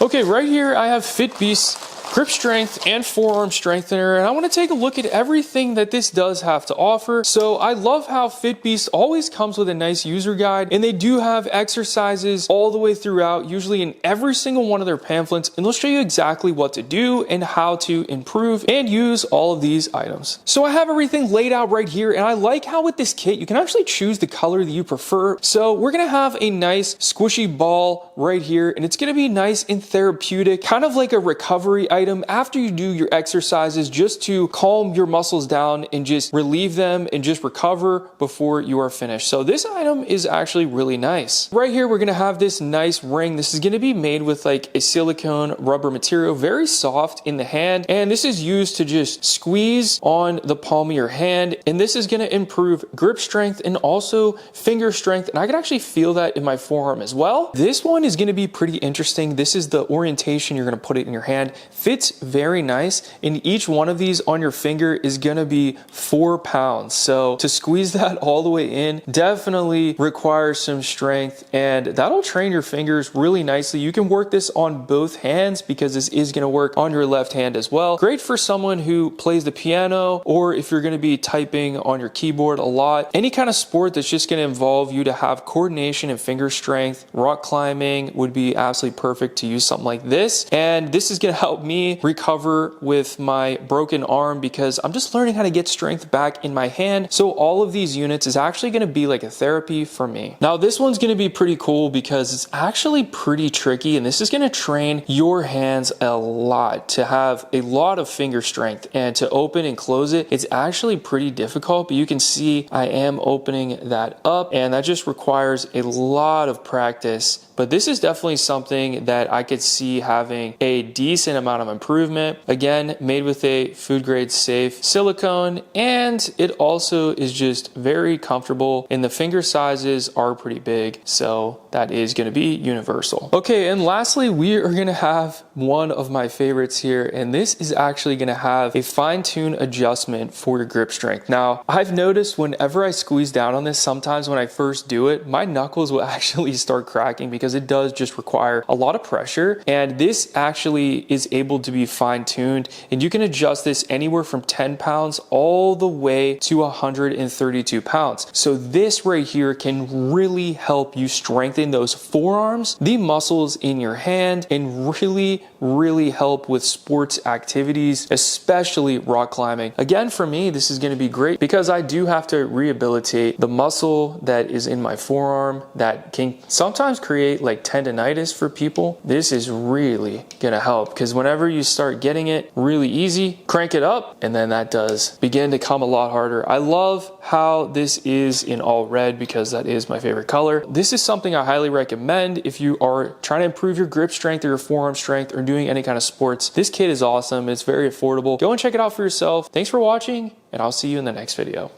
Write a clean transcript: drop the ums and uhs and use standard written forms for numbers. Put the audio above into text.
Okay, right here I have FitBeast's grip strength and forearm strengthener, and I want to take a look at everything that this does have to offer. So I love how FitBeast always comes with a nice user guide, and they do have exercises all the way throughout, usually in every single one of their pamphlets, and they'll show you exactly what to do and how to improve and use all of these items. So I have everything laid out right here, and I like how with this kit you can actually choose the color that you prefer. So we're gonna have a nice squishy ball right here, and it's gonna be nice and therapeutic, kind of like a recovery item after you do your exercises, just to calm your muscles down and just relieve them and just recover before you are finished. So this item is actually really nice. Right here we're gonna have this nice ring. This is gonna be made with like a silicone rubber material, very soft in the hand, and this is used to just squeeze on the palm of your hand, and this is gonna improve grip strength and also finger strength, and I can actually feel that in my forearm as well. This one is gonna be pretty interesting. This is the orientation you're gonna put it in your hand. Fits very nice, and each one of these on your finger is gonna be 4 pounds. So to squeeze that all the way in definitely requires some strength, and that'll train your fingers really nicely. You can work this on both hands because this is gonna work on your left hand as well. Great for someone who plays the piano, or if you're gonna be typing on your keyboard a lot. Any kind of sport that's just gonna involve you to have coordination and finger strength. Rock climbing would be absolutely perfect to use something like this, and this is gonna help me recover with my broken arm because I'm just learning how to get strength back in my hand. So all of these units is actually going to be like a therapy for me. Now this one's going to be pretty cool because it's actually pretty tricky, and this is going to train your hands a lot to have a lot of finger strength, and to open and close it, it's actually pretty difficult, but you can see I am opening that up, and that just requires a lot of practice. But this is definitely something that I could see having a decent amount of improvement. Again, made with a food grade safe silicone, and it also is just very comfortable, and the finger sizes are pretty big, so that is going to be universal. Okay, and lastly, we are going to have one of my favorites here, and this is actually going to have a fine-tune adjustment for your grip strength. Now, I've noticed whenever I squeeze down on this, sometimes when I first do it, my knuckles will actually start cracking because it does just require a lot of pressure, and this actually is able to be fine-tuned, and you can adjust this anywhere from 10 pounds all the way to 132 pounds. So this right here can really help you strengthen those forearms, the muscles in your hand, and really help with sports activities, especially rock climbing. Again, for me, this is going to be great because I do have to rehabilitate the muscle that is in my forearm that can sometimes create like tendonitis for people. This is really going to help because whenever you start getting it really easy, crank it up, and then that does begin to come a lot harder. I love how this is in all red because that is my favorite color. This is something I highly recommend if you are trying to improve your grip strength or your forearm strength or doing any kind of sports. This kit is awesome. It's very affordable. Go and check it out for yourself. Thanks for watching, and I'll see you in the next video.